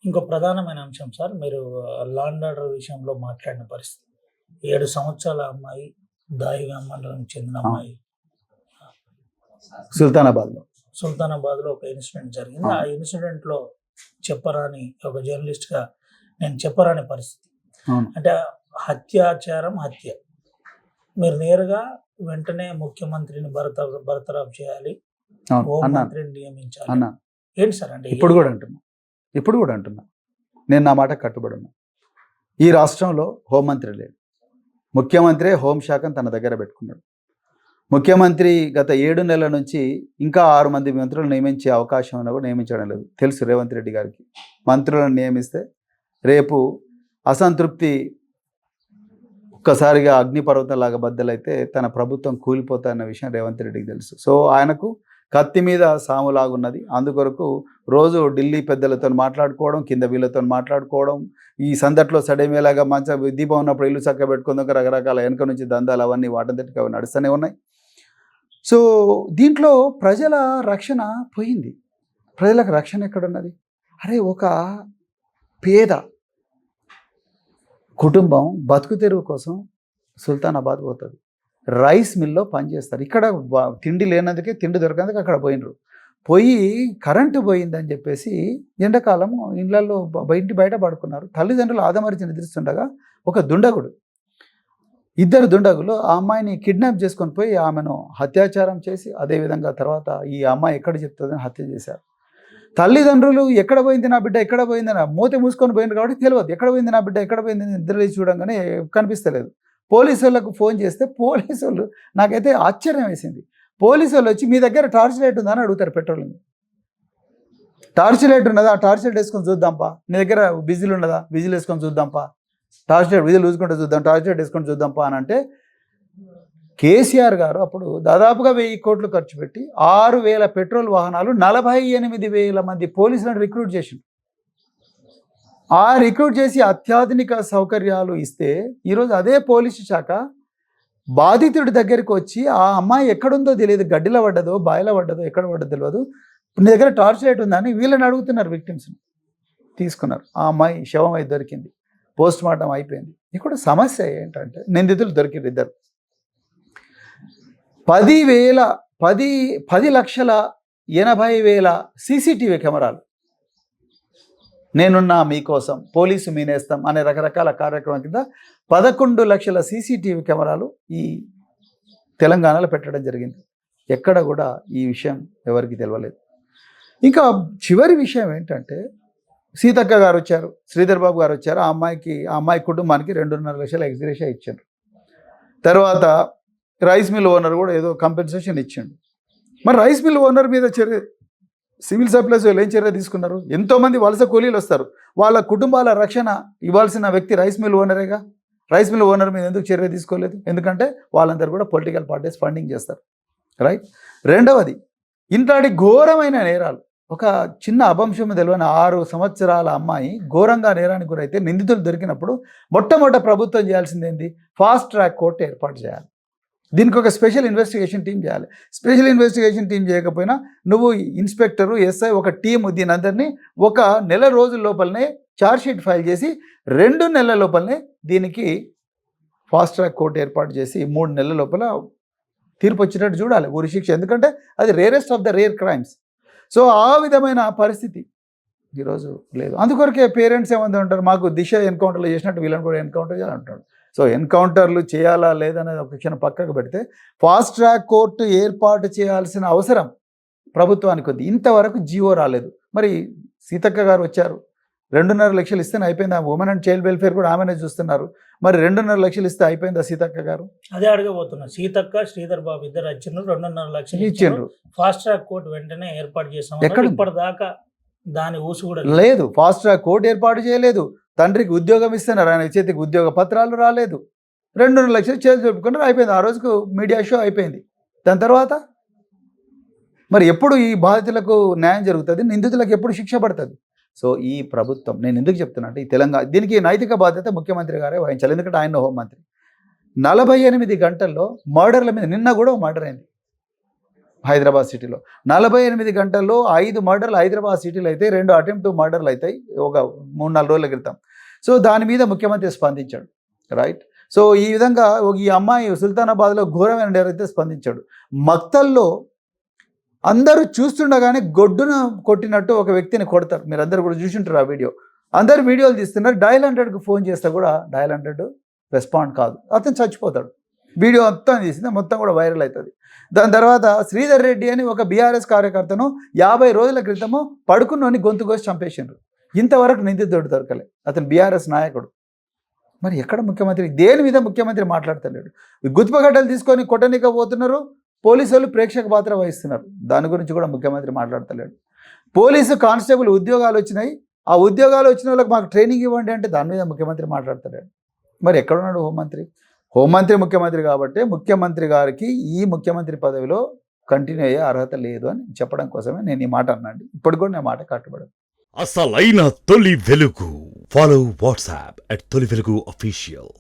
ఇంకో ప్రధానమైన అంశం సార్. మీరు లా అండ్ ఆర్డర్ విషయంలో మాట్లాడిన పరిస్థితి. 7 సంవత్సరాల అమ్మాయి, దాయిగా మండలంకి చెందిన ఆ, అమ్మాయి సుల్తానాబాద్లో. సుల్తానాబాద్‌లో ఒక ఇన్సిడెంట్ జరిగింది. ఆ, ఆ ఇన్సిడెంట్‌లో చెప్పరాని ఒక జర్నలిస్ట్‌గా నేను చెప్పరాని పరిస్థితి. అవును అంటే హత్యాచారం, హత్య. మీరు నేరుగా వెంటనే ముఖ్యమంత్రిని బర్తరఫ్ చేయాలి. అవును హోం అన్నాను మంత్రిని నియమించాలి. అన్నా ఏంటి సార్ అంటే ఇప్పుడు కూడా అంటున్నా ఇప్పుడు కూడా అంటున్నా నేను నా మాట కట్టుబడి ఉన్నా. ఈ రాష్ట్రంలో హోంమంత్రి లేడు. ముఖ్యమంత్రి హోంశాఖను తన దగ్గర పెట్టుకున్నాడు. ముఖ్యమంత్రి గత 7 నెలల నుంచి ఇంకా 6 మంది మంత్రులను నియమించే అవకాశం ఉన్నా కూడా నియమించడం లేదు. తెలుసు రేవంత్ రెడ్డి గారికి. మంత్రులను నియమిస్తే రేపు అసంతృప్తి ఒక్కసారిగా అగ్నిపర్వతంలాగా బద్దలైతే తన ప్రభుత్వం కూలిపోతాయన్న విషయం రేవంత్ రెడ్డికి తెలుసు. సో ఆయనకు కత్తి మీద సాములాగున్నది. అందుకొరకు రోజు ఢిల్లీ పెద్దలతో మాట్లాడుకోవడం, కింద వీళ్ళతో మాట్లాడుకోవడం, ఈ సందట్లో సడేమేలాగా మంచి దీపం ఉన్నప్పుడు ఇల్లు చక్క పెట్టుకుందాక రకరకాల వెనక నుంచి దందాలు అవన్నీ వాటంతటికి అవి నడుస్తూనే ఉన్నాయి. సో దీంట్లో ప్రజల రక్షణ పోయింది. ప్రజలకు రక్షణ ఎక్కడున్నది? అరే, ఒక పేద కుటుంబం బతుకు తెరువు కోసం సుల్తానాబాద్ పోతుంది. రైస్ మిల్లో పనిచేస్తారు. ఇక్కడ తిండి లేనందుకే, తిండి దొరకందుకు అక్కడ పోయినరు. పోయి కరెంటు పోయిందని చెప్పేసి ఎండాకాలం ఇళ్లలో ఇంటి బయట పడుకున్నారు. తల్లిదండ్రులు ఆదమరిచి నిద్రిస్తుండగా ఒక దుండగుడు, 2 దుండగులు ఆ అమ్మాయిని కిడ్నాప్ చేసుకొని పోయి ఆమెను అత్యాచారం చేసి, అదేవిధంగా తర్వాత ఈ అమ్మాయి ఎక్కడ చెప్తుందని హత్య చేశారు. తల్లిదండ్రులు ఎక్కడ పోయింది నా బిడ్డ, ఎక్కడ పోయిందని మూతి మూసుకొని పోయింది కాబట్టి తెలియదు. ఎక్కడ పోయింది నా బిడ్డ, ఎక్కడ పోయింది నిద్రలేసి చూడంగానే కనిపిస్తలేదు. పోలీసు వాళ్ళకు ఫోన్ చేస్తే పోలీసు వాళ్ళు, నాకైతే ఆశ్చర్యం వేసింది, పోలీసు వాళ్ళు వచ్చి మీ దగ్గర టార్చ్ లైట్ ఉందా అని అడుగుతారు. పెట్రోల్ టార్చ్ లైట్ ఉన్నదా, ఆ టార్చ్ లైట్ వేసుకొని చూద్దాంపా. నీ దగ్గర విజిల్ ఉన్నదా, విజిల్ వేసుకొని చూద్దాంపా. టార్చ్ లైట్ విజిల్ చూసుకుంటే చూద్దాం, టార్చ్ లైట్ వేసుకొని చూద్దాంపా అని అంటే, కేసీఆర్ గారు అప్పుడు దాదాపుగా 1000 కోట్లు ఖర్చు పెట్టి 6000 పెట్రోల్ వాహనాలు, 48,000 మంది పోలీసులను రిక్రూట్ చేసిండు. ఆ రిక్రూట్ చేసి అత్యాధునిక సౌకర్యాలు ఇస్తే ఈరోజు అదే పోలీసు శాఖ బాధితుడి దగ్గరికి వచ్చి ఆ అమ్మాయి ఎక్కడుందో తెలియదు, గడ్డిలో పడ్డదో బాయిలో పడ్డదో ఎక్కడ పడ్డదో తెలియదు, నీ దగ్గర టార్చ్ లైట్ ఉందని వీళ్ళని అడుగుతున్నారు. విక్టిమ్స్ని తీసుకున్నారు. ఆ అమ్మాయి శవం అయితే దొరికింది, పోస్ట్ మార్టం అయిపోయింది. ఇక్కడ సమస్య ఏంటంటే నిందితులు దొరికిరు 2. 10,80,000 సీసీటీవీ కెమెరాలు, నేనున్నా మీకోసం, పోలీసు మీనేస్తాం అనే రకరకాల కార్యక్రమం కింద 11 లక్షల సీసీటీవీ కెమెరాలు ఈ తెలంగాణలో పెట్టడం జరిగింది. ఎక్కడ కూడా ఈ విషయం ఎవరికి తెలియలేదు. ఇంకా చివరి విషయం ఏంటంటే, సీతక్క గారు వచ్చారు, శ్రీధర్ బాబు గారు వచ్చారు. ఆ అమ్మాయి కుటుంబానికి 2.5 లక్షల ఎక్స్గ్రేషియా ఇచ్చారు. తర్వాత రైస్ మిల్ ఓనర్ కూడా ఏదో కంపెన్సేషన్ ఇచ్చిండు. మరి రైస్ మిల్ ఓనర్ మీద చర్య, సివిల్ సప్లైస్ వాళ్ళు ఏం చర్య తీసుకున్నారు? ఎంతోమంది వలస కూలీలు వస్తారు, వాళ్ళ కుటుంబాల రక్షణ ఇవ్వాల్సిన వ్యక్తి రైస్ మిల్ ఓనరేగా. రైస్ మిల్ ఓనర్ మీద ఎందుకు చర్య తీసుకోలేదు? ఎందుకంటే వాళ్ళందరూ కూడా పొలిటికల్ పార్టీస్ ఫండింగ్ చేస్తారు, రైట్. రెండవది, ఇంతటి ఘోరమైన నేరాలు, ఒక చిన్న అభంశం తెలియని 6 సంవత్సరాల అమ్మాయి ఘోరంగా నేరానికి గురైతే నిందితులు దొరికినప్పుడు మొట్టమొదట ప్రభుత్వం చేయాల్సింది ఏంటి? ఫాస్ట్ ట్రాక్ కోర్టు ఏర్పాటు చేయాలి. దీనికి ఒక స్పెషల్ ఇన్వెస్టిగేషన్ టీం చేయాలి. స్పెషల్ ఇన్వెస్టిగేషన్ టీం చేయకపోయినా నువ్వు ఇన్స్పెక్టరు, ఎస్ఐ, ఒక టీం, దీనందరినీ 1 నెల రోజుల లోపలనే ఛార్జ్షీట్ ఫైల్ చేసి 2 నెలల లోపలనే దీనికి ఫాస్ట్ ట్రాక్ కోర్టు ఏర్పాటు చేసి 3 నెలల లోపల తీర్పు వచ్చినట్టు చూడాలి, ఉరి శిక్ష. ఎందుకంటే అది rarest of the rare crimes. So ఆ విధమైన పరిస్థితి ఈరోజు లేదు. అందుకొరకే పేరెంట్స్ ఏమంతా ఉంటారు, మాకు దిశ ఎన్కౌంటర్లు చేసినట్టు వీళ్ళని కూడా ఎన్కౌంటర్ చేయాలంటాడు. సో ఎన్కౌంటర్లు చేయాలా లేదనేది ఒక క్షణం పక్కకు పెడితే, ఫాస్ట్ ట్రాక్ కోర్టు ఏర్పాటు చేయాల్సిన అవసరం ప్రభుత్వానికి ఉంది. ఇంతవరకు జీవో రాలేదు. మరి సీతక్క గారు వచ్చారు, 2.5 లక్షలు ఇస్తేనే అయిపోయింది. ఆ ఉమెన్ అండ్ చైల్డ్ వెల్ఫేర్ కూడా ఆమెనే చూస్తున్నారు. మరి 2.5 లక్షలు ఇస్తే అయిపోయిందా సీతక్క గారు? అదే అడగబోతున్నా. సీతక్క, శ్రీధర్ బాబు ఇద్దరు వచ్చిండ్రు, 2.5 లక్షలు ఇచ్చిండ్రు. ఫాస్ట్ ట్రాక్ కోర్టు వెంటనే ఏర్పాటు చేసాం. ఇప్పటిదాకా దాని ఊసు కూడా లేదు. ఫాస్ట్ ట్రాక్ కోర్టు ఏర్పాటు చేయలేదు. తండ్రికి ఉద్యోగం ఇస్తున్నారు, ఆయన చేతికి ఉద్యోగ పత్రాలు రాలేదు. 2.5 లక్షలు చేతి చెప్పుకున్నారు, అయిపోయింది. ఆ రోజుకు మీడియా షో అయిపోయింది. దాని తర్వాత మరి ఎప్పుడు ఈ బాధితులకు న్యాయం జరుగుతుంది? నిందితులకు ఎప్పుడు శిక్ష పడుతుంది? సో ఈ ప్రభుత్వం, నేను ఎందుకు చెప్తున్నా అంటే, ఈ తెలంగాణ దీనికి నైతిక బాధ్యత ముఖ్యమంత్రి గారే వహించాలి. ఎందుకంటే ఆయన హోంమంత్రి. 48 గంటల్లో మర్డర్ల మీద, నిన్న కూడా మర్డర్ అయింది. హైదరాబాద్ సిటీలో 48 గంటల్లో 5 మర్డర్లు హైదరాబాద్ సిటీలో అయితే 2 అటెంప్ట్ మర్డర్లు అవుతాయి ఒక 3-4 రోజుల క్రితం. సో దాని మీద ముఖ్యమంత్రి స్పందించాడు, రైట్. సో ఈ విధంగా ఈ అమ్మాయి సుల్తానాబాద్లో ఘోరమైన నేరం అయితే స్పందించాడు. మక్తల్లో అందరూ చూస్తుండగానే గొడ్డున కొట్టినట్టు ఒక వ్యక్తిని కొడతారు. మీరు అందరూ కూడా చూసింటారు ఆ వీడియో. అందరు వీడియోలు తీస్తున్నారు. డయల్ 100కు ఫోన్ చేస్తే కూడా డయల్ 100 రెస్పాండ్ కాదు, అతను చచ్చిపోతాడు. వీడియో మొత్తం తీసింది, మొత్తం కూడా వైరల్ అవుతుంది. దాని తర్వాత శ్రీధర్ రెడ్డి అని ఒక బీఆర్ఎస్ కార్యకర్తను 50 రోజుల క్రితము పడుకున్నోని గొంతు కోసి చంపేసిండ్రు. ఇంతవరకు నిందితుడు దొరకలే, అతను బీఆర్ఎస్ నాయకుడు. మరి ఎక్కడ ముఖ్యమంత్రి, దేని మీద ముఖ్యమంత్రి మాట్లాడతలేడు? గుత్పగడ్డలు తీసుకొని కొట్టనికపోతున్నారు, పోలీసు వాళ్ళు ప్రేక్షక పాత్ర వహిస్తున్నారు, దాని గురించి కూడా ముఖ్యమంత్రి మాట్లాడతలేడు. పోలీసు కానిస్టేబుల్ ఉద్యోగాలు వచ్చినాయి, ఆ ఉద్యోగాలు వచ్చిన వాళ్ళకి మాకు ట్రైనింగ్ ఇవ్వండి అంటే దాని మీద ముఖ్యమంత్రి మాట్లాడతలేడు. మరి ఎక్కడున్నాడు హోంమంత్రి? హోంమంత్రి ముఖ్యమంత్రి కాబట్టి ముఖ్యమంత్రి గారికి ఈ ముఖ్యమంత్రి పదవిలో కంటిన్యూ అయ్యే అర్హత లేదు అని చెప్పడం కోసమే నేను ఈ మాట అన్నాను. ఇప్పుడు కూడా నేను మాట కట్టుబడను. అసలైన తొలి వెలుగు. ఫాలో వాట్సాప్ @తొలి వెలుగు official.